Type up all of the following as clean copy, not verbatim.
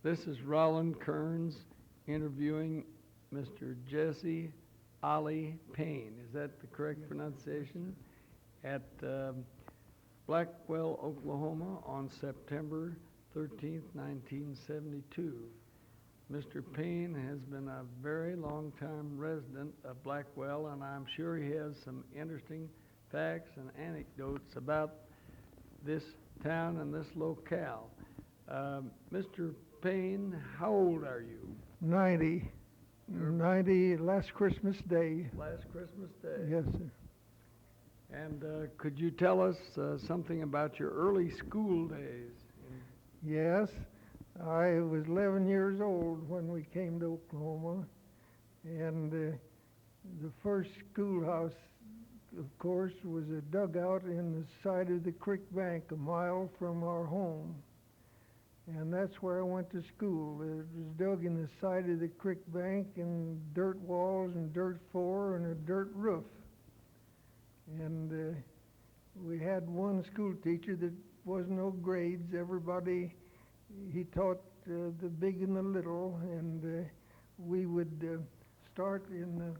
This is Rolland Kerns interviewing Mr. Jesse Ollie Payne. Is that the correct pronunciation? At Blackwell, Oklahoma on September 13th, 1972. Mr. Payne has been a very long-time resident of Blackwell, and I'm sure he has some interesting facts and anecdotes about this town and this locale. Mr. Payne, how old are you? 90. 90 last Christmas Day. Last Christmas Day. Yes, sir. And could you tell us something about your early school days? Yes. I was 11 years old when we came to Oklahoma, and the first schoolhouse, of course, was a dugout in the side of the creek bank a mile from our home. And that's where I went to school. It was dug in the side of the creek bank, and dirt walls and dirt floor and a dirt roof. And we had one school teacher that was no grades. Everybody, he taught the big and the little, and we would start in the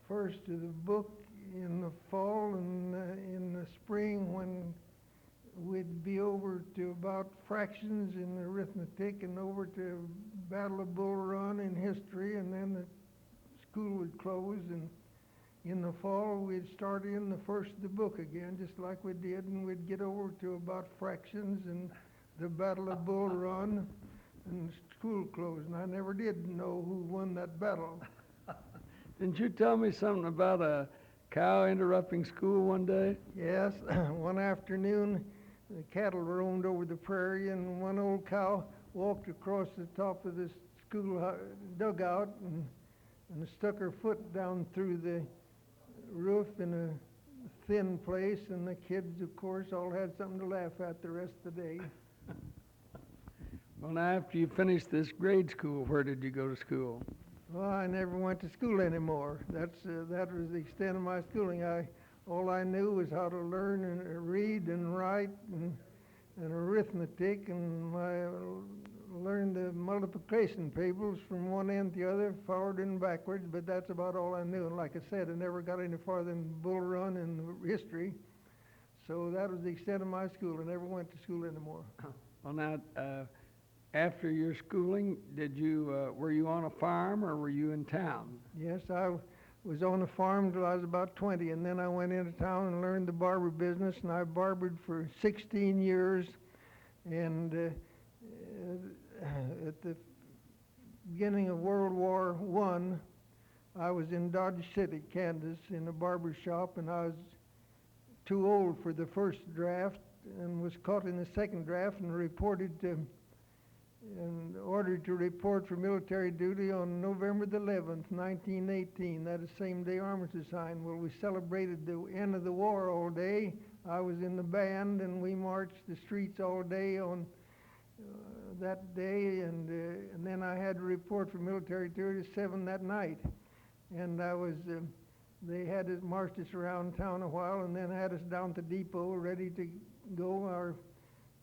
first of the book in the fall, and in the spring when we'd be over to about fractions in arithmetic and over to Battle of Bull Run in history, and then the school would close, and in the fall we'd start in the first of the book again, just like we did, and we'd get over to about fractions and the Battle of Bull Run, and school closed, and I never did know who won that battle. Didn't you tell me something about a cow interrupting school one day? Yes, one afternoon the cattle roamed over the prairie, and one old cow walked across the top of the school dugout and stuck her foot down through the roof in a thin place, and the kids, of course, all had something to laugh at the rest of the day. Well, now, after you finished this grade school, where did you go to school? Well, I never went to school anymore. That was the extent of my schooling. All I knew was how to learn and read and write and arithmetic, and I learned the multiplication tables from one end to the other, forward and backwards, but that's about all I knew. And like I said, I never got any farther than Bull Run and history. So that was the extent of my school. I never went to school anymore. Well, now, after your schooling, were you on a farm or were you in town? Yes, I was on a farm till I was about 20, and then I went into town and learned the barber business, and I barbered for 16 years. And at the beginning of World War I was in Dodge City, Kansas, in a barber shop, and I was too old for the first draft and was caught in the second draft and ordered to report for military duty on November the 11th, 1918. That is the same day armistice signed. Well, we celebrated the end of the war all day. I was in the band, and we marched the streets all day on that day, and then I had to report for military duty at 7 that night. And they had us marched us around town a while, and then had us down to depot ready to go. Our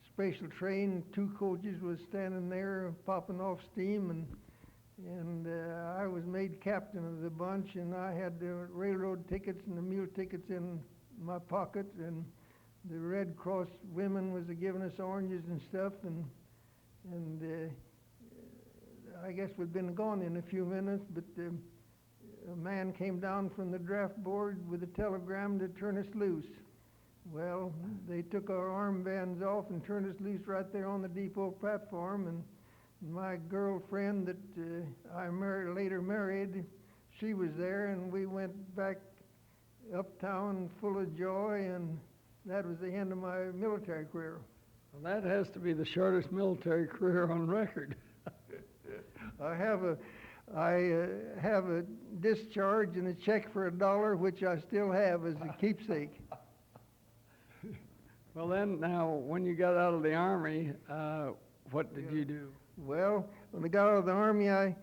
special train, 2 coaches was standing there popping off steam, and I was made captain of the bunch, and I had the railroad tickets and the mule tickets in my pocket, and the Red Cross women was giving us oranges and stuff, and I guess we'd been gone in a few minutes, but a man came down from the draft board with a telegram to turn us loose. Well, they took our armbands off and turned us loose right there on the depot platform, and my girlfriend that I later married, she was there, and we went back uptown full of joy, and that was the end of my military career. Well, that has to be the shortest military career on record. I have a discharge and a check for $1, which I still have as a keepsake. Well, then, now, when you got out of the Army, what did you do? Well, when I got out of the Army, I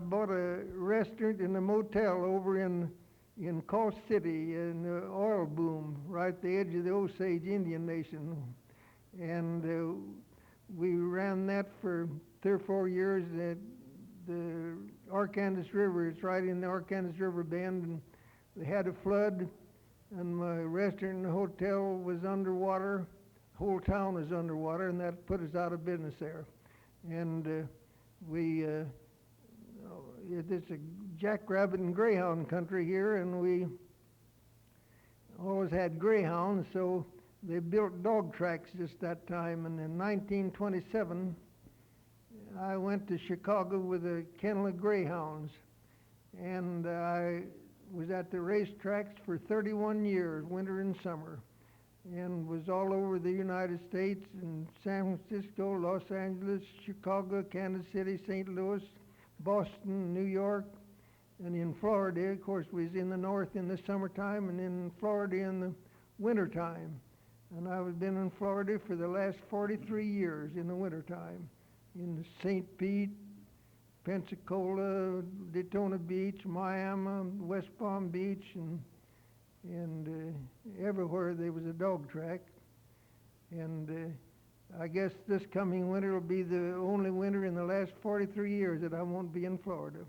bought a restaurant and a motel over in Coast City in the oil boom, right at the edge of the Osage Indian Nation. And we ran that for 3 or 4 years. The Arkansas River, it's right in the Arkansas River bend, and they had a flood, and my restaurant and hotel was underwater. Whole town was underwater, and that put us out of business there. And it's a jackrabbit and greyhound country here, and we always had greyhounds, so they built dog tracks just that time. And in 1927, I went to Chicago with a kennel of greyhounds, and I was at the racetracks for 31 years, winter and summer, and was all over the United States, in San Francisco, Los Angeles, Chicago, Kansas City, St. Louis, Boston, New York, and in Florida. Of course, we was in the north in the summertime, and in Florida in the wintertime. And I've been in Florida for the last 43 years in the wintertime, in St. Pete, Pensacola, Daytona Beach, Miami, West Palm Beach, and everywhere there was a dog track. And I guess this coming winter will be the only winter in the last 43 years that I won't be in Florida.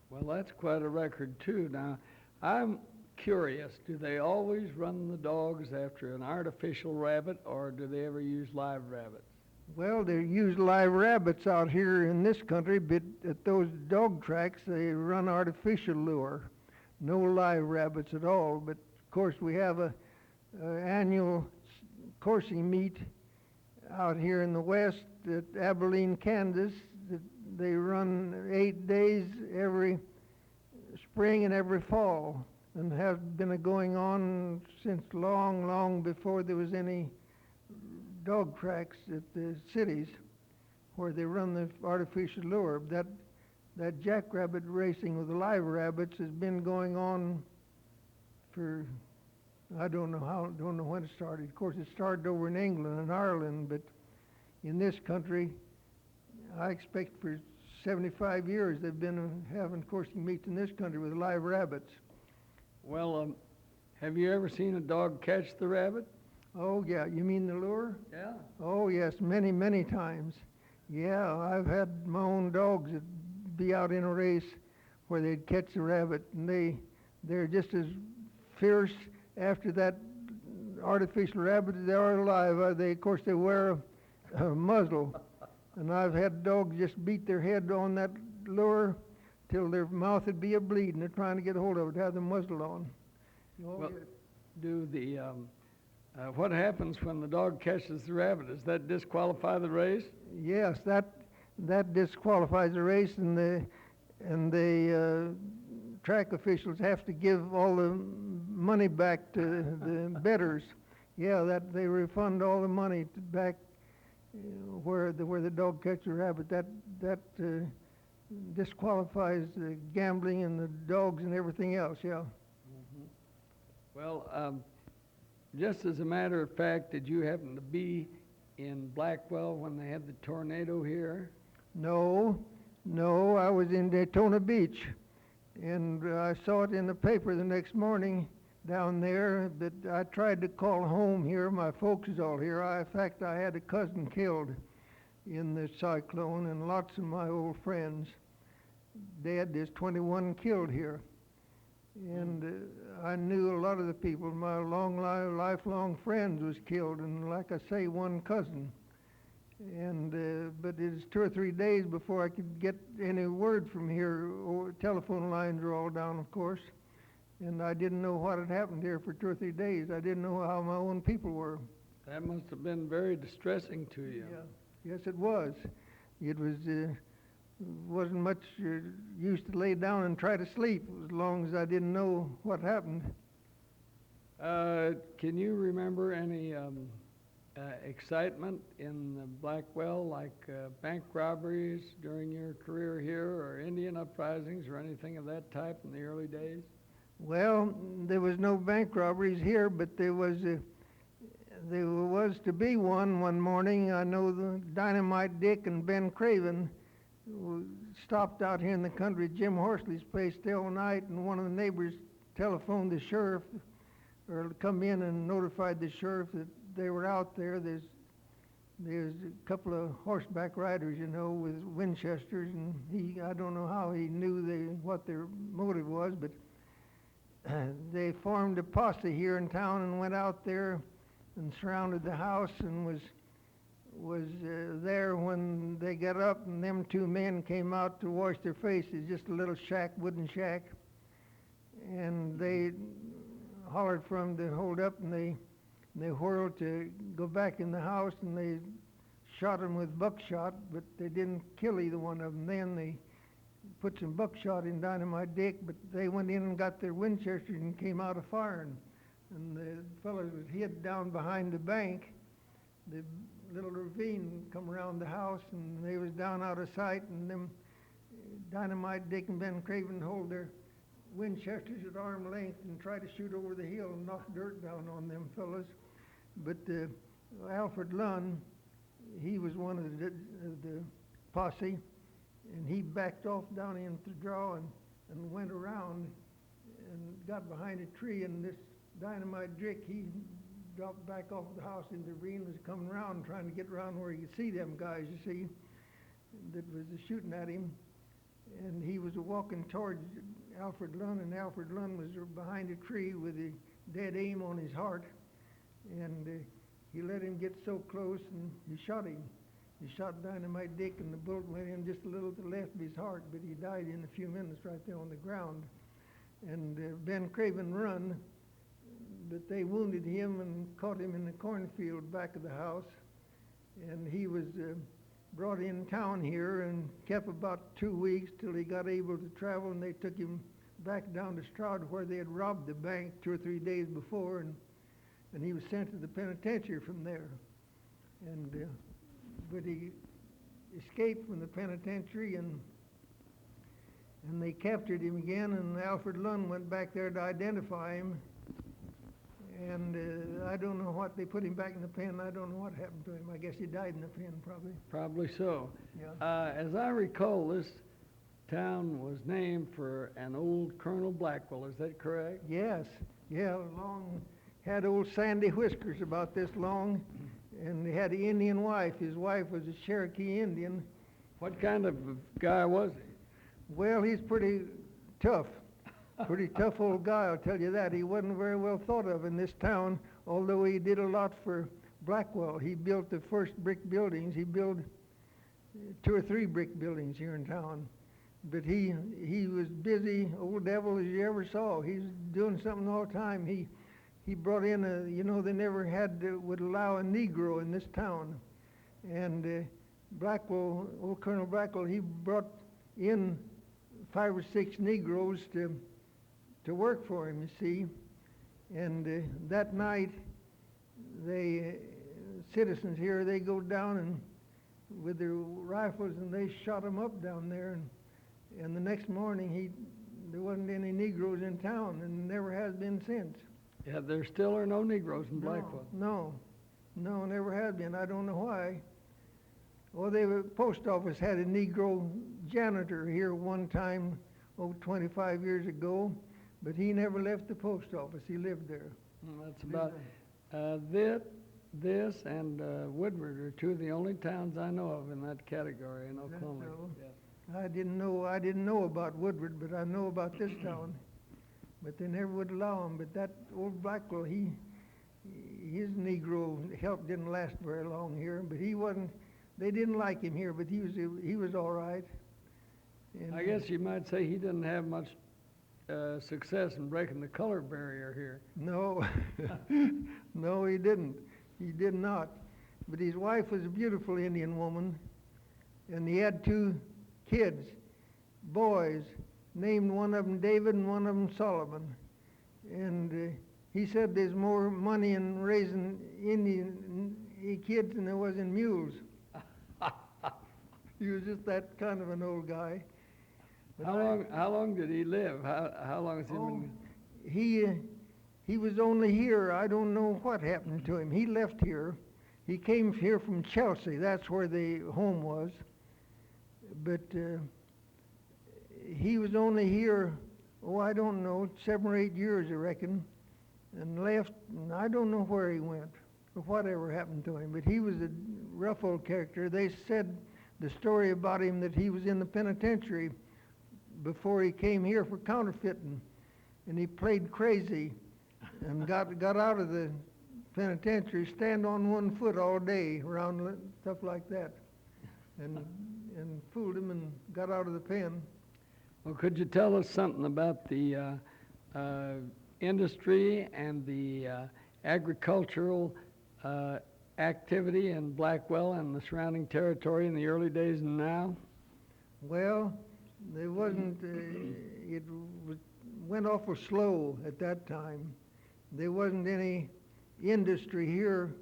Well, that's quite a record, too. Now, I'm curious, do they always run the dogs after an artificial rabbit, or do they ever use live rabbits? Well, they use live rabbits out here in this country, but at those dog tracks, they run artificial lure. No live rabbits at all. But, of course, we have a annual coursing meet out here in the west at Abilene, Kansas. They run 8 days every spring and every fall, and have been going on since long before there was any dog tracks at the cities where they run the artificial lure. That jackrabbit racing with the live rabbits has been going on for, I don't know when it started. Of course, it started over in England and Ireland, but in this country, I expect for 75 years they've been having coursing meets in this country with live rabbits. Well, have you ever seen a dog catch the rabbit? Oh, yeah. You mean the lure? Yeah. Oh, yes, many times. Yeah, I've had my own dogs that be out in a race where they'd catch the rabbit, and they're just as fierce after that artificial rabbit as they are alive. Of course, they wear a muzzle, and I've had dogs just beat their head on that lure till their mouth would be a-bleeding. They're trying to get a hold of it, have the muzzle on. Well, what happens when the dog catches the rabbit? Does that disqualify the race? Yes, that disqualifies the race, and the track officials have to give all the money back to the bettors. Yeah, that they refund all the money back where the dog catches the rabbit. That disqualifies the gambling and the dogs and everything else. Yeah. Mm-hmm. Well, just as a matter of fact, did you happen to be in Blackwell when they had the tornado here? No, I was in Daytona Beach, and I saw it in the paper the next morning down there that I tried to call home here. My folks is all here. In fact, I had a cousin killed in the cyclone, and lots of my old friends dead. There's 21 killed here. And I knew a lot of the people. My lifelong friends was killed, and like I say, one cousin. And but it was 2 or 3 days before I could get any word from here. Telephone lines are all down, of course. And I didn't know what had happened here for 2 or 3 days. I didn't know how my own people were. That must have been very distressing to you. Yeah. Yes, it was. It was wasn't much use to lay down and try to sleep as long as I didn't know what happened. Can you remember any excitement in the Blackwell, like bank robberies during your career here, or Indian uprisings, or anything of that type in the early days? Well, there was no bank robberies here, but there was to be one morning. I know the Dynamite Dick and Ben Craven stopped out here in the country at Jim Horsley's place all night, and one of the neighbors telephoned the sheriff, or come in and notified the sheriff that they were out there. There's there's a couple of horseback riders, you know, with Winchesters, and I don't know how he knew what their motive was, but they formed a posse here in town and went out there and surrounded the house and was there when they got up, and them two men came out to wash their faces, just a little shack, wooden shack, and they hollered for them to hold up, and they whirled to go back in the house, and they shot them with buckshot, but they didn't kill either one of them. Then they put some buckshot in Dynamite Dick, but they went in and got their Winchesters and came out of firing. And the fellow was hid down behind the bank. The little ravine come around the house, and they was down out of sight, and them Dynamite Dick and Ben Craven hold their Winchesters at arm length and try to shoot over the hill and knock dirt down on them fellows. But Alfred Lunn, he was one of the posse, and he backed off down into the draw and went around and got behind a tree, and this Dynamite Dick, he dropped back off the house in the ravine, was coming around trying to get around where he could see them guys, you see, that was shooting at him. And he was walking towards Alfred Lunn, and Alfred Lunn was behind a tree with a dead aim on his heart. And he let him get so close, and he shot him. He shot Dynamite Dick, and the bullet went in just a little to the left of his heart, but he died in a few minutes right there on the ground. And Ben Craven run, but they wounded him and caught him in the cornfield back of the house. And he was brought in town here and kept about 2 weeks till he got able to travel, and they took him back down to Stroud where they had robbed the bank 2 or 3 days before, and he was sent to the penitentiary from there. And but he escaped from the penitentiary, and they captured him again, and Alfred Lunn went back there to identify him. And I don't know what, they put him back in the pen. I don't know what happened to him. I guess he died in the pen, probably. Probably so. Yeah. As I recall, this town was named for an old Colonel Blackwell. Is that correct? Yes. Yeah, had old sandy whiskers about this long, and he had an Indian wife. His wife was a Cherokee Indian. What kind of guy was he? Well, he's pretty tough. Pretty tough old guy, I'll tell you that. He wasn't very well thought of in this town, although he did a lot for Blackwell. He built the first brick buildings. He built 2 or 3 brick buildings here in town. But he was busy, old devil as you ever saw. He's doing something all the time. He brought in they never would allow a Negro in this town. And Blackwell, old Colonel Blackwell, he brought in 5 or 6 Negroes to work for him, you see. And that night, citizens here, they go down and with their rifles, and they shot him up down there. And the next morning, there wasn't any Negroes in town, and never has been since. Yeah, there still are no Negroes in Blackwell. No, never has been. I don't know why. Well, the post office had a Negro janitor here one time, 25 years ago, but he never left the post office. He lived there. That's about this and Woodward are 2 of the only towns I know of in that category in Oklahoma. So? Yes. I didn't know about Woodward, but I know about this town. But they never would allow him. But that old Blackwell, his Negro help didn't last very long here. But he wasn't. They didn't like him here, but he was all right. And I guess you might say he didn't have much success in breaking the color barrier here. No, no, he didn't. He did not. But his wife was a beautiful Indian woman, and he had 2 kids, boys, named one of them David and one of them Solomon. And he said there's more money in raising Indian kids than there was in mules. He was just that kind of an old guy. But How long did he live? How long has he been? He was only here. I don't know what happened to him. He left here. He came here from Chelsea. That's where the home was. But he was only here, I don't know, 7 or 8 years, I reckon, and left. And I don't know where he went or whatever happened to him. But he was a rough old character. They said the story about him that he was in the penitentiary before he came here for counterfeiting, and he played crazy and got out of the penitentiary, stand on one foot all day around stuff like that, and fooled him and got out of the pen. Well, could you tell us something about the industry and the agricultural activity in Blackwell and the surrounding territory in the early days and now? Well, there wasn't, went awful slow at that time. There wasn't any industry here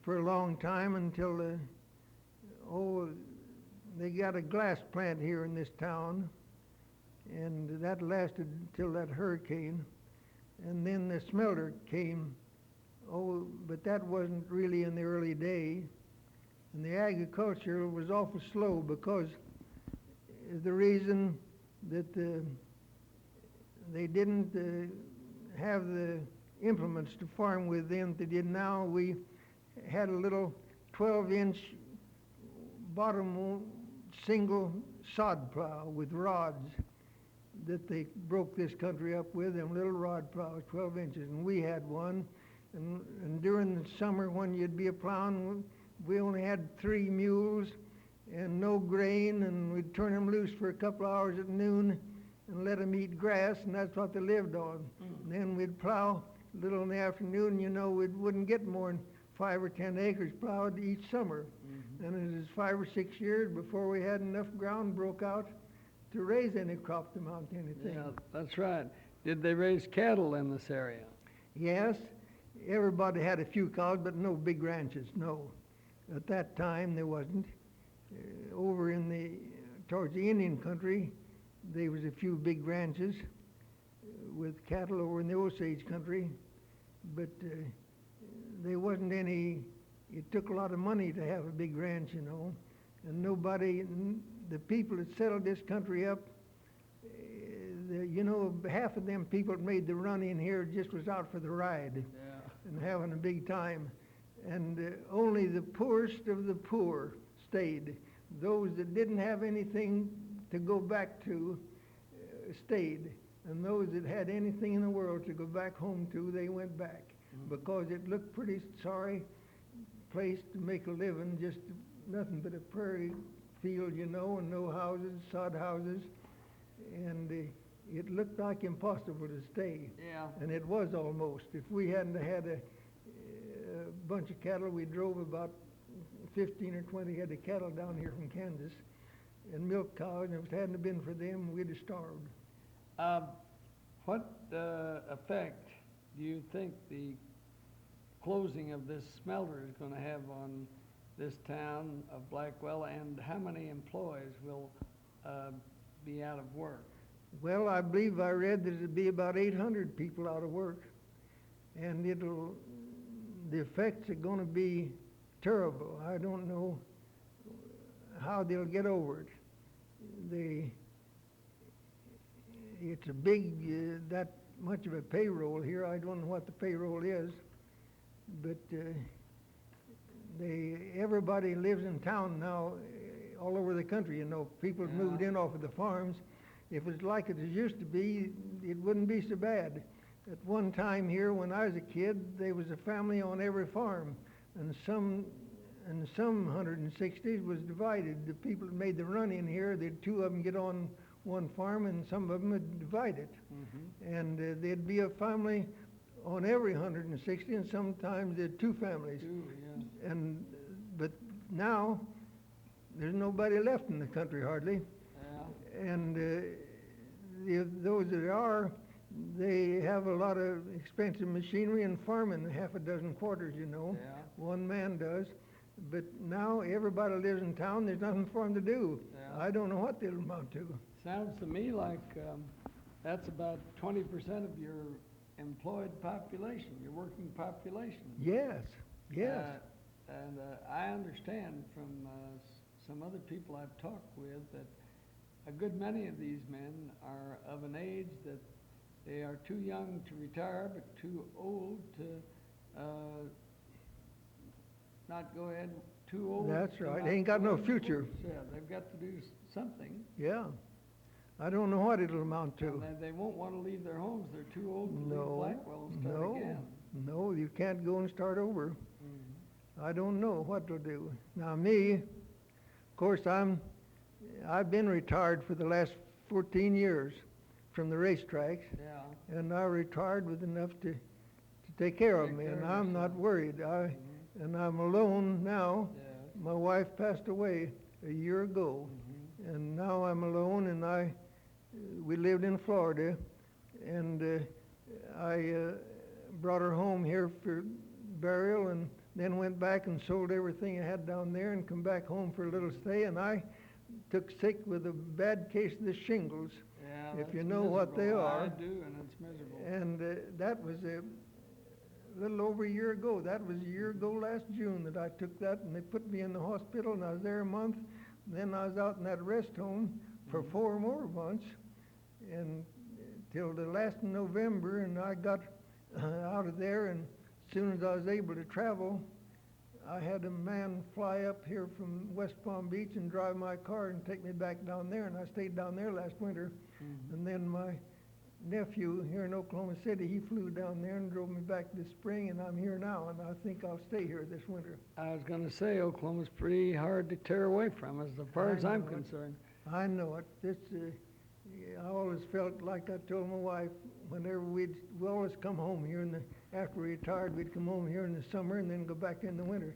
for a long time until, they got a glass plant here in this town, and that lasted until that hurricane. And then the smelter came, but that wasn't really in the early day. And the agriculture was awful slow because the reason that they didn't have the implements to farm with then they did now. We had a little 12-inch bottom single sod plow with rods that they broke this country up with, them little rod plows, 12 inches, and we had one. And during the summer when you'd be a plowing, we only had 3 mules and no grain, and we'd turn them loose for a couple hours at noon and let them eat grass, and that's what they lived on. And then we'd plow a little in the afternoon. We wouldn't get more than 5 or 10 acres plowed each summer. And it was 5 or 6 years before we had enough ground broke out to raise any crop to mount anything. Yeah, that's right. Did they raise cattle in this area? Yes, everybody had a few cows, but no big ranches, no. At that time, there wasn't. Over in towards the Indian country, there was a few big ranches with cattle over in the Osage country, but there wasn't any. It took a lot of money to have a big ranch, and nobody, the people that settled this country up, half of them people that made the run in here just was out for the ride and having a big time. And only the poorest of the poor stayed. Those that didn't have anything to go back to stayed. And those that had anything in the world to go back home to, they went back. Because it looked pretty sorry place to make a living, just nothing but a prairie field, and no houses, sod houses. And it looked like impossible to stay. Yeah. And it was almost. If we hadn't had a bunch of cattle, we drove about 15 or 20 head of cattle down here from Kansas and milk cows, and if it hadn't been for them, we'd have starved. What effect do you think the closing of this smelter is going to have on this town of Blackwell, and how many employees will be out of work? Well, I believe I read that it'd be about 800 people out of work, and the effects are going to be terrible. I don't know how they'll get over it. It's a big, that much of a payroll here. I don't know what the payroll is, but everybody lives in town now, all over the country. People have moved in off of the farms. If it's like it used to be, it wouldn't be so bad. At one time here, when I was a kid, there was a family on every farm, and some 160s was divided. The people that made the run in here, the 2 of them get on one farm, and some of them would divide it. And there'd be a family on every 160, and sometimes there 2 families. But now there's nobody left in the country hardly. And those that are, they have a lot of expensive machinery and farming, half a dozen quarters, One man does. But now everybody lives in town, there's nothing for them to do. I don't know what they'll amount to. Sounds to me like that's about 20% of your employed population, your working population. Yes. And I understand from some other people I've talked with that a good many of these men are of an age that they are too young to retire, but too old to not go ahead too old. That's to right. not They ain't got go no in the future. works. Yeah, they've got to do something. Yeah. I don't know what it'll amount to. And they won't want to leave their homes. They're too old to leave No, Blackwell and start no, again. no, you can't go and start over. Mhm. I don't know what to do. Now me, of course, I've been retired for the last 14 years from the racetracks, Yeah. and I retired with enough to take care of Take me, care and of I'm not yourself. worried. Mhm. And I'm alone now. Yes. My wife passed away a year ago, Mhm. and now I'm alone, and we lived in Florida, and I brought her home here for burial, and then went back and sold everything I had down there and come back home for a little stay, and I took sick with a bad case of the shingles, Yeah, if that's you know what they miserable. are. I do, and it's miserable. and that was a little over a year ago. That was a year ago last June that I took that, and they put me in the hospital, and I was there a month. Then I was out in that rest home for Mhm. 4 more months, and till the last of November, and I got out of there, and as soon as I was able to travel, I had a man fly up here from West Palm Beach and drive my car and take me back down there, and I stayed down there last winter. Mhm. And then my nephew here in Oklahoma City, he flew down there and drove me back this spring, and I'm here now, and I think I'll stay here this winter. I was gonna say Oklahoma's pretty hard to tear away from, as far as I I'm know it. concerned. I know it. I always felt like I told my wife, whenever we always come home here after we retired, we'd come home here in the summer and then go back in the winter.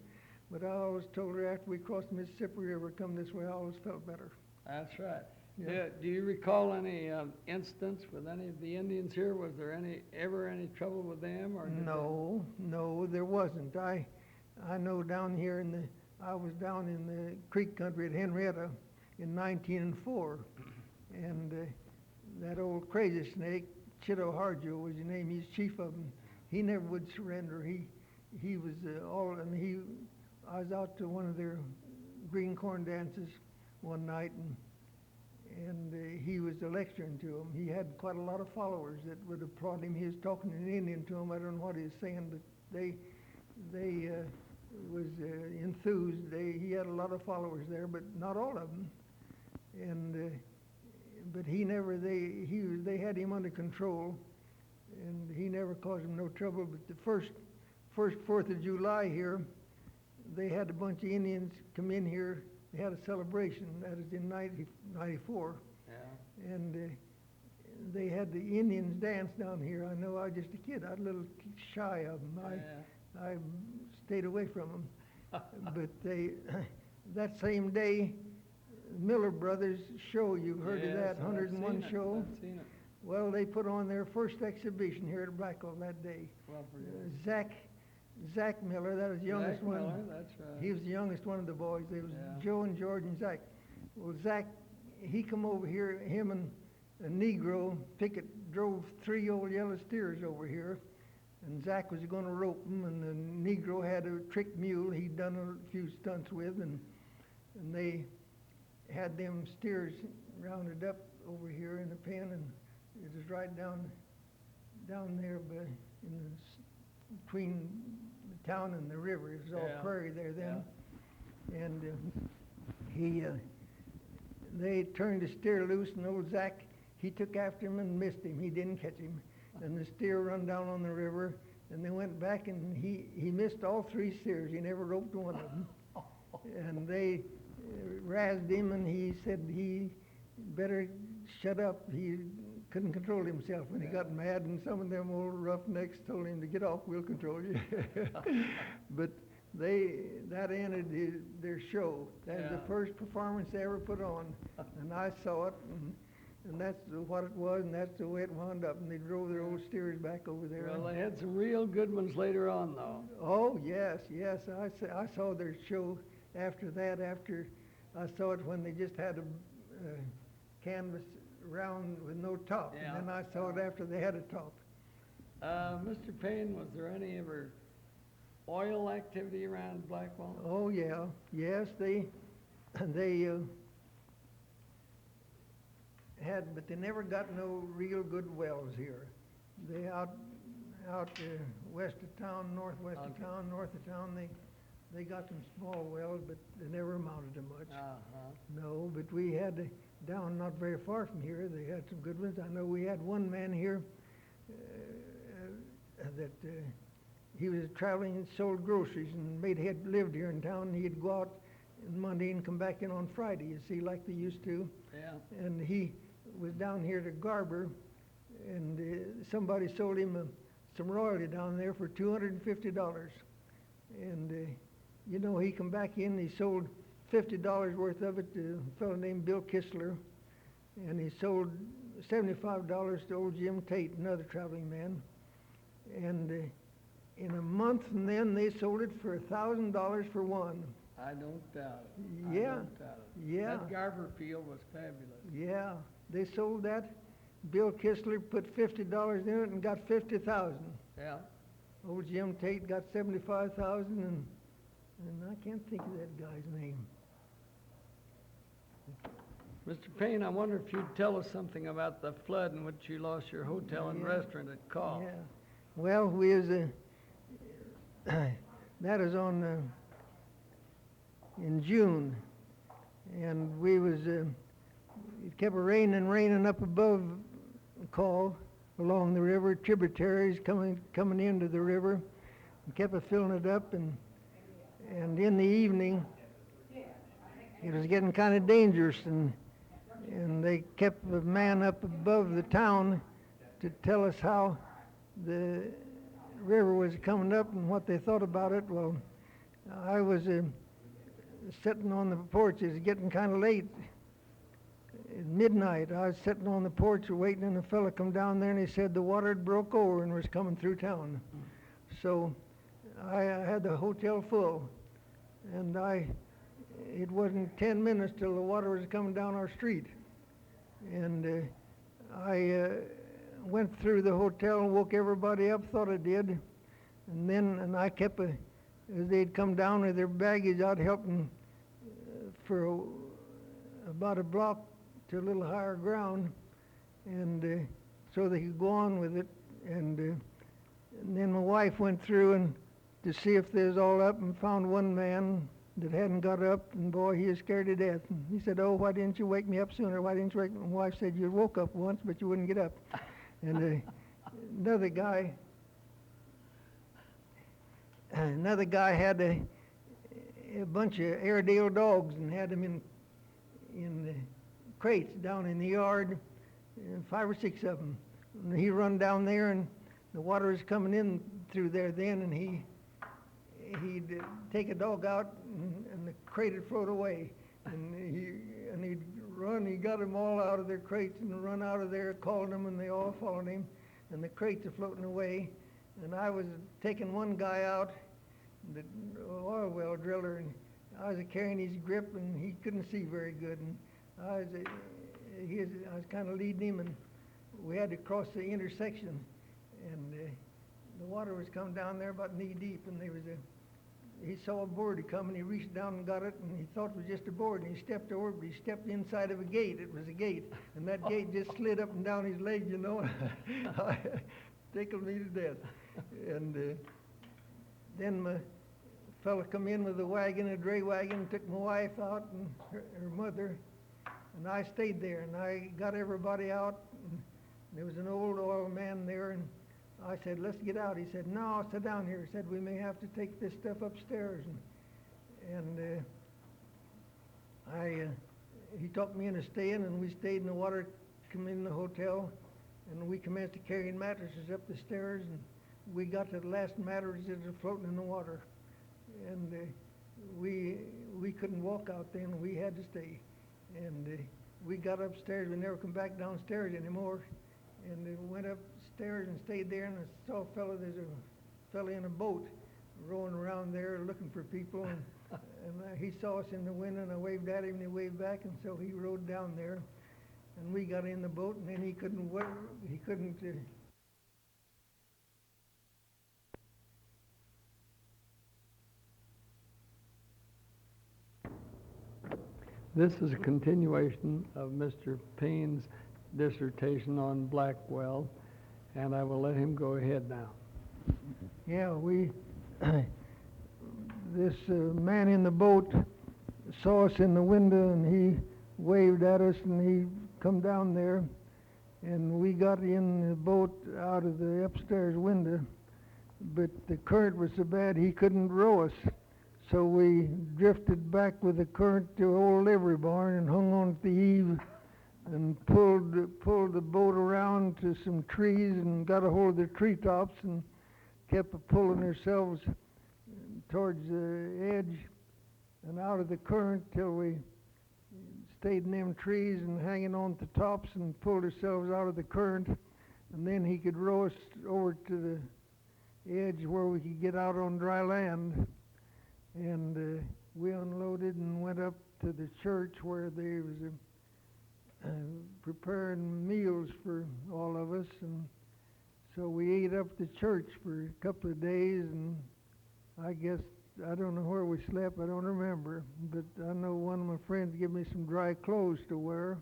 But I always told her after we crossed the Mississippi River, come this way, I always felt better. That's right. Yeah. Do you recall any instance with any of the Indians here? Was there ever any trouble with them, or did they- No, there wasn't. I know down here I was down in the Creek country at Henrietta in 1904, and that old crazy snake, Chitto Harjo was his name. He's chief of them. He never would surrender. He was I was out to one of their green corn dances one night, and he was lecturing to them. He had quite a lot of followers that would applaud him. He was talking in Indian to them. I don't know what he was saying, but they was enthused. He had a lot of followers there, but not all of them. And but they had him under control, and he never caused them no trouble. But the first 4th of July here, they had a bunch of Indians come in here. They had a celebration. That was in 1994. Yeah. And they had the Indians dance down here. I know I was just a kid. I was a little shy of them. Yeah. I stayed away from them. But that same day, Miller Brothers show, you've heard of that, Yes, I've 101 seen it. show? I've seen it. Well, they put on their first exhibition here at Blackwell that day. Well, for you. Zach Miller, that was the youngest Zach one. Miller, that's right. He was the youngest one of the boys. There was Yeah. Joe and George and Zach. Well, Zach, he come over here, him and a Negro, Pickett, drove 3 old yellow steers over here, and Zach was going to rope them, and the Negro had a trick mule he'd done a few stunts with, and they had them steers rounded up over here in the pen, and it was right down there between the town and the river. It was all Yeah. prairie there then. And they turned the steer loose, and old Zach, he took after him and missed him. He didn't catch him. And the steer run down on the river, and they went back, and he missed all 3 steers. He never roped one of them. And they razzed him, and he said he better shut up. He couldn't control himself when he got mad, and some of them old roughnecks told him to get off, we'll control you. But that ended their show. That was the Yeah. first performance they ever put on, and I saw it, and that's what it was, and that's the way it wound up. And they drove their old steers back over there. Well, they had some real good ones later on, though. Oh, yes. I saw their show after that. After I saw it when they just had a canvas round with no top. Yeah. And then I saw it after they had a top. Mr. Payne, was there any ever oil activity around Blackwell? Oh, yeah. Yes, they had, but they never got no real good wells here. They out west of town, northwest of Okay. town, north of town, They got some small wells, but they never amounted to much. Uh-huh. No, but we had down not very far from here, they had some good ones. I know we had one man here he was traveling and sold groceries and had lived here in town. And he'd go out on Monday and come back in on Friday, you see, like they used to. Yeah. And he was down here to Garber, and somebody sold him some royalty down there for $250. And you know, he come back in, he sold $50 worth of it to a fellow named Bill Kistler, and he sold $75 to old Jim Tate, another traveling man. And in a month, and then they sold it for $1,000 for one. I don't doubt it. Yeah. I don't doubt it. Yeah. That Garber field was fabulous. Yeah, they sold that. Bill Kistler put $50 in it and got $50,000. Yeah. Old Jim Tate got $75,000, and I can't think of that guy's name. Mr. Payne, I wonder if you'd tell us something about the flood in which you lost your hotel and Yeah. restaurant at Call. Yeah. Well, we was that was on in June, and we was it kept raining up above Call along the river, tributaries coming into the river, and kept filling it up, and in the evening it was getting kind of dangerous, and they kept a man up above the town to tell us how the river was coming up and what they thought about it. Well, I was sitting on the porch. It was getting kind of late. At midnight, I was sitting on the porch waiting, and a fella come down there, and he said the water had broke over and was coming through town. So I had the hotel full, and it wasn't 10 minutes till the water was coming down our street. And I went through the hotel and woke everybody up, thought I did. And I kept, as they'd come down with their baggage, I'd help them for about a block to a little higher ground, and so they could go on with it. And then my wife went through and to see if they was all up, and found one man that hadn't got up, and boy, he was scared to death. And he said, "Oh, why didn't you wake me up sooner? Why didn't you wake me?" My wife said, "You woke up once, but you wouldn't get up." And another guy had a bunch of Airedale dogs and had them in crates down in the yard, 5 or 6 of them. And he run down there, and the water was coming in through there then, and he'd take a dog out, and the crate would float away. And he'd run. He got them all out of their crates and run out of there, calling them, and they all followed him. And the crates are floating away. And I was taking one guy out, the oil well driller, and I was carrying his grip, and he couldn't see very good. And I was kind of leading him, and we had to cross the intersection. And the water was coming down there about knee deep, and he saw a board come, and he reached down and got it, and he thought it was just a board, and he stepped over, but he stepped inside of a gate. It was a gate, and that gate just slid up and down his leg, you know. Tickled me to death. And then my fella come in with a dray wagon, took my wife out and her mother, and I stayed there, and I got everybody out, and there was an old oil man there, and I said, "Let's get out." He said, "No, sit down here." He said, "We may have to take this stuff upstairs." And he talked me into staying, and we stayed, and the water come in the hotel, and we commenced to carrying mattresses up the stairs, and we got to the last mattresses that were floating in the water. And we couldn't walk out then, we had to stay. And we got upstairs, we never come back downstairs anymore. And we went upstairs and stayed there, and I saw there's a fella in a boat rowing around there looking for people, and he saw us in the window, and I waved at him, and he waved back, and so he rowed down there, and we got in the boat, and then he couldn't. This is a continuation of Mr. Payne's dissertation on Blackwell, and I will let him go ahead now. Yeah, this man in the boat saw us in the window, and he waved at us, and he come down there, and we got in the boat out of the upstairs window, but the current was so bad he couldn't row us. So we drifted back with the current to old livery barn and hung on to the eave and pulled the boat around to some trees and got a hold of the treetops and kept pulling ourselves towards the edge and out of the current till we stayed in them trees and hanging on to tops and pulled ourselves out of the current, and then he could row us over to the edge where we could get out on dry land. And we unloaded and went up to the church where they was preparing meals for all of us, and so we ate up the church for a couple of days, and I guess, I don't know where we slept, I don't remember, but I know one of my friends gave me some dry clothes to wear,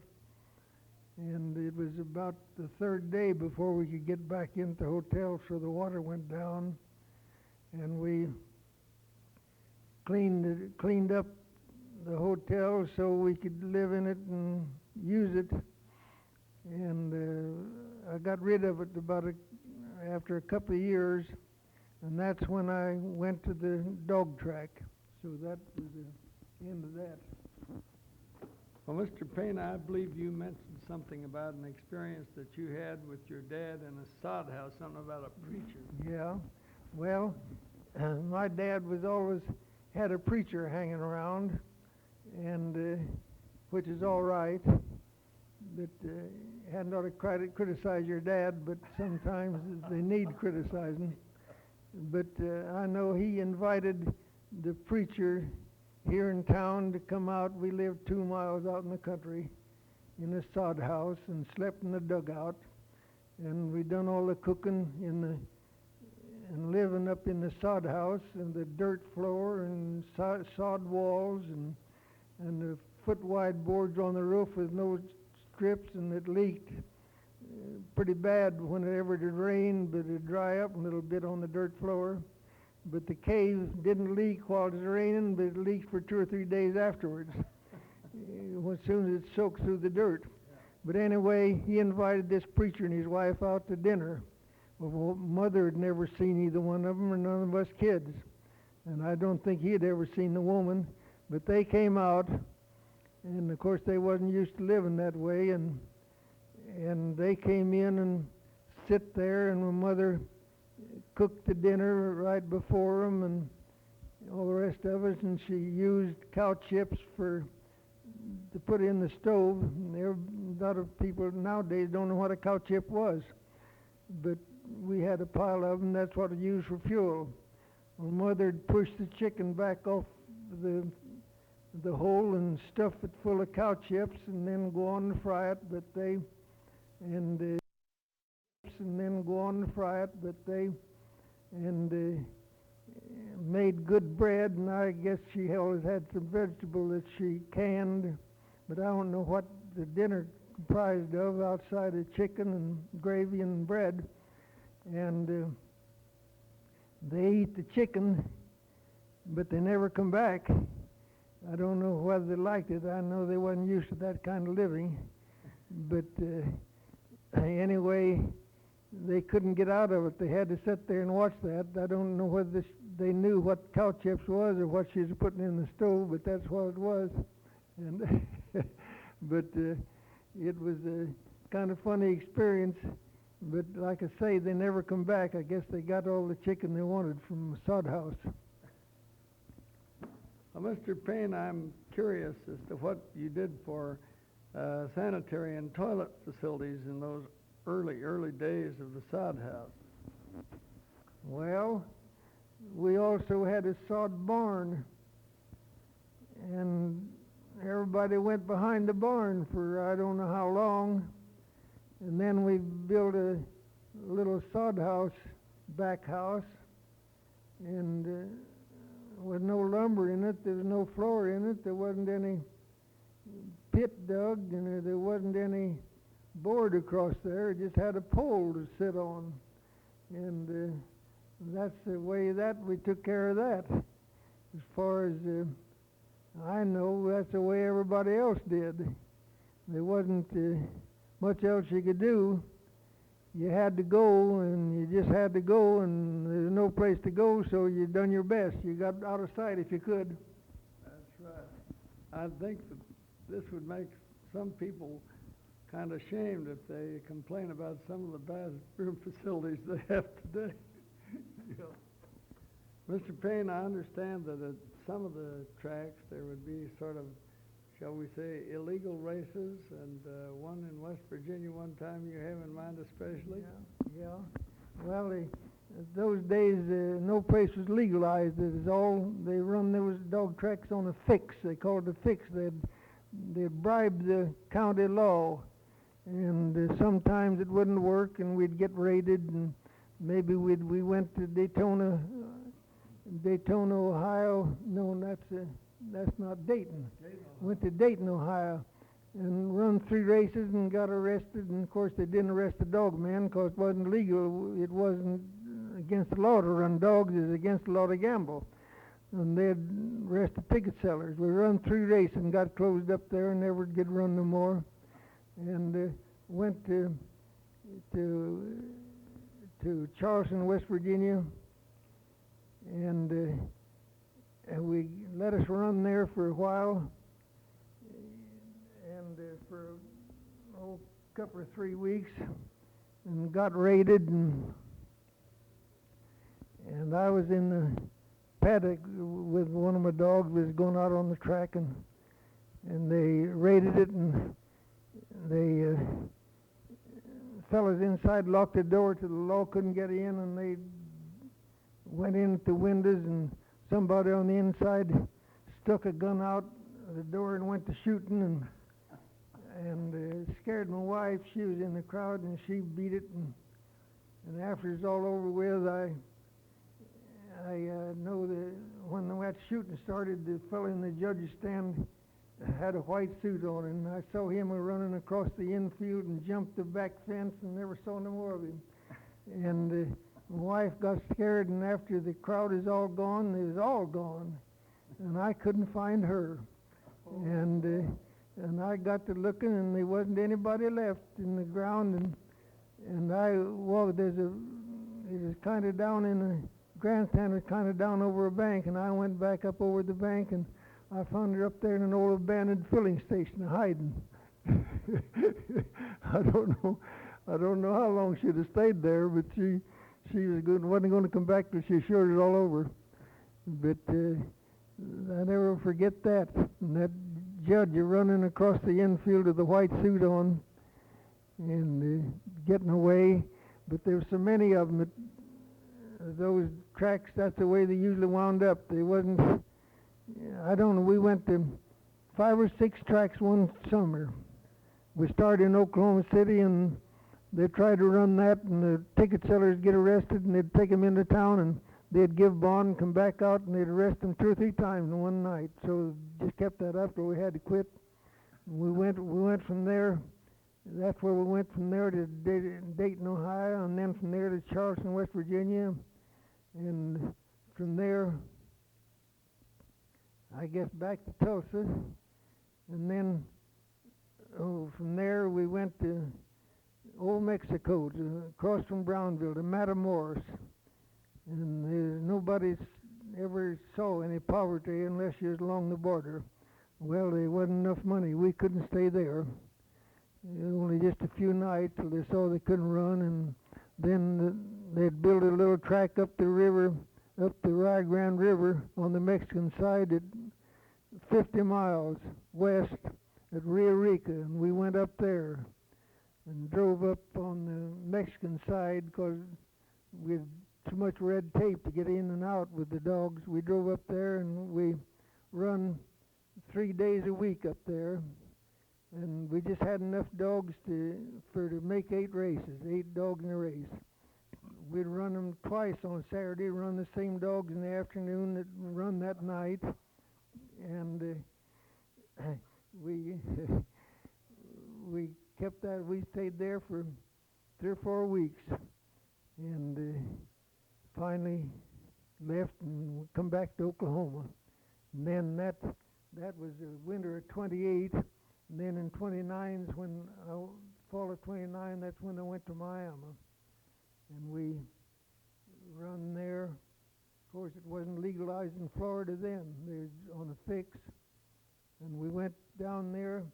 and it was about the third day before we could get back into the hotel, so the water went down, and we cleaned up the hotel so we could live in it and use it, and I got rid of it after a couple of years, and that's when I went to the dog track. So that was the end of that. Well, Mr. Payne, I believe you mentioned something about an experience that you had with your dad in a sod house, something about a preacher. Yeah, well, my dad was always had a preacher hanging around, and which is all right, but hadn't ought to criticize your dad, but sometimes they need criticizing. But I know he invited the preacher here in town to come out. We lived 2 miles out in the country in a sod house and slept in the dugout, and we done all the cooking and living up in the sod house and the dirt floor and sod walls and the foot-wide boards on the roof with no strips, and it leaked pretty bad whenever it rained, but it'd dry up a little bit on the dirt floor. But the cave didn't leak while it was raining, but it leaked for 2 or 3 days afterwards, as soon as it soaked through the dirt. But anyway, he invited this preacher and his wife out to dinner. Well, Mother had never seen either one of them, or none of us kids. And I don't think he had ever seen the woman. But they came out, and of course they wasn't used to living that way, and they came in and sit there, and my mother cooked the dinner right before them and all the rest of us, and she used cow chips to put in the stove. And a lot of people nowadays don't know what a cow chip was, but we had a pile of them. That's what we used for fuel. My mother would push the chicken back off the hole and stuff it full of cow chips, and then go on and fry it. Made good bread, and I guess she always had some vegetable that she canned, but I don't know what the dinner comprised of outside of chicken and gravy and bread. And they eat the chicken, but they never come back. I don't know whether they liked it. I know they wasn't used to that kind of living. But anyway, they couldn't get out of it. They had to sit there and watch that. I don't know whether they knew what cow chips was or what she was putting in the stove, but that's what it was. And but it was a kind of funny experience. But like I say, they never come back. I guess they got all the chicken they wanted from the sod house. Well, Mr. Payne, I'm curious as to what you did for sanitary and toilet facilities in those early days of the sod house. Well, we also had a sod barn, and everybody went behind the barn for I don't know how long, and then we built a little sod house, back house, and with no lumber in it, there was no floor in it, there wasn't any pit dug, and there wasn't any board across there. It just had a pole to sit on, and that's the way that we took care of that. as far as I know, that's the way everybody else did. There wasn't much else you could do. You had to go, and you just had to go, and there's no place to go, so you done your best. You got out of sight if you could. That's right. I think that this would make some people kind of ashamed if they complain about some of the bathroom facilities they have today. Mr. Payne, I understand that at some of the tracks there would be sort of, shall we say, illegal races, and one in West Virginia one time you have in mind especially? Yeah. Well, those days no place was legalized. It was all, they run those dog tracks on a fix. They called it a fix. They'd bribe the county law, and sometimes it wouldn't work, and we'd get raided, and maybe we went to Daytona, Ohio. No, that's not Dayton. Went to Dayton, Ohio, and run 3 races and got arrested. And of course, they didn't arrest the dog man because it wasn't legal. It wasn't against the law to run dogs. It was against the law to gamble. And they'd arrest the ticket sellers. We run 3 races and got closed up there and never did run no more. And went to Charleston, West Virginia, and we let us run there for a while, and for a couple of 3 weeks, and got raided, and I was in the paddock with one of my dogs. Was going out on the track, and they raided it, and they fellas inside locked the door till the law couldn't get in, and they went in at the windows, and somebody on the inside stuck a gun out the door and went to shooting, and scared my wife. She was in the crowd, and she beat it, and after it's all over with, I know that when that shooting started, the fellow in the judge's stand had a white suit on, and I saw him running across the infield and jumped the back fence and never saw no more of him. And my wife got scared, and after the crowd is all gone, it was all gone, and I couldn't find her. And I got to looking, and there wasn't anybody left in the ground, and I walked. It was kind of down in the grandstand, was kind of down over a bank, and I went back up over the bank, and I found her up there in an old abandoned filling station hiding. I don't know how long she'd have stayed there, but she was good, wasn't going to come back till she assured it all over. But I never forget that. And that judge running across the infield with the white suit on and getting away. But there were so many of them that those tracks, that's the way they usually wound up. They wasn't, I don't know, we went to 5 or 6 tracks one summer. We started in Oklahoma City, and they tried to run that, and the ticket sellers get arrested, and they'd take them into town, and they'd give bond and come back out, and they'd arrest them 2 or 3 times in one night. So just kept that up, or we had to quit. We went from there. That's where we went from there to Dayton, Ohio, and then from there to Charleston, West Virginia, and from there, I guess, back to Tulsa, and then from there we went to Old Mexico, across from Brownville to Matamoros, and nobody ever saw any poverty unless you was along the border. Well, there wasn't enough money. We couldn't stay there. Only just a few nights till they saw they couldn't run, and then they'd build a little track up the river, up the Rio Grande River on the Mexican side at 50 miles west at Rio Rica, and we went up there and drove up on the Mexican side because we had too much red tape to get in and out with the dogs. We drove up there, and we run 3 days a week up there, and we just had enough dogs to make 8 races, 8 dogs in a race. We'd run them twice on Saturday, run the same dogs in the afternoon that run that night, and we kept that. We stayed there for 3 or 4 weeks, and finally left and come back to Oklahoma. And then that was the winter of 28. And then in 29 's when, fall of 29, that's when I went to Miami. And we run there. Of course, it wasn't legalized in Florida then. They was on a fix. And we went down there.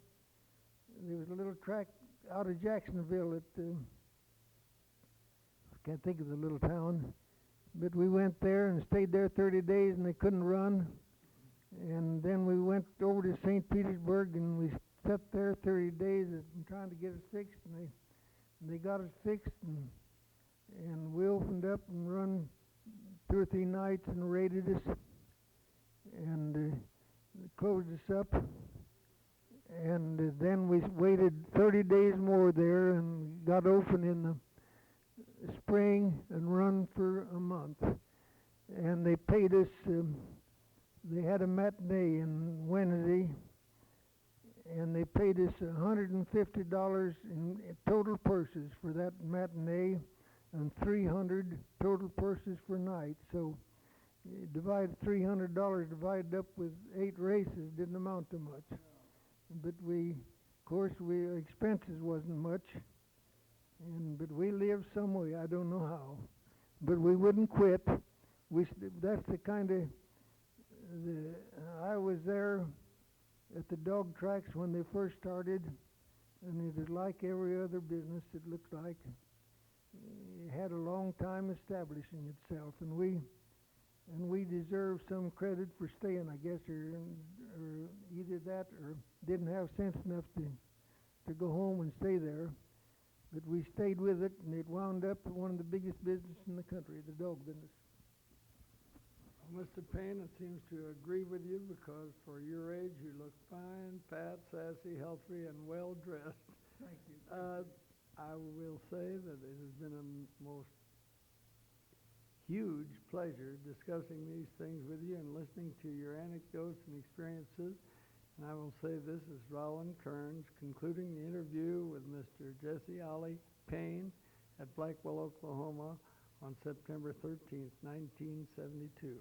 There was a little track out of Jacksonville at, I can't think of the little town. But we went there and stayed there 30 days and they couldn't run. And then we went over to St. Petersburg and we sat there 30 days and trying to get it fixed. And they got it fixed and we opened up and run 2 or 3 nights and raided us. And they closed us up. And then we waited 30 days more there and got open in the spring and run for a month. And they paid us, they had a matinee on Wednesday, and they paid us $150 in total purses for that matinee and $300 total purses for night. So divide $300 divided up with 8 races didn't amount to much. But of course, expenses wasn't much. But we lived some way, I don't know how. But we wouldn't quit. That's the kind of, I was there at the dog tracks when they first started, and it was like every other business, it looked like. It had a long time establishing itself, and we deserve some credit for staying, I guess, or either that or didn't have sense enough to go home and stay there. But we stayed with it, and it wound up one of the biggest businesses in the country, the dog business. Well, Mr. Payne, it seems to agree with you because for your age you look fine, fat, sassy, healthy, and well dressed. Thank you. I will say that it has been a most huge pleasure discussing these things with you and listening to your anecdotes and experiences. And I will say this is Rolland Kerns concluding the interview with Mr. Jesse Ollie Payne at Blackwell, Oklahoma on September 13th, 1972.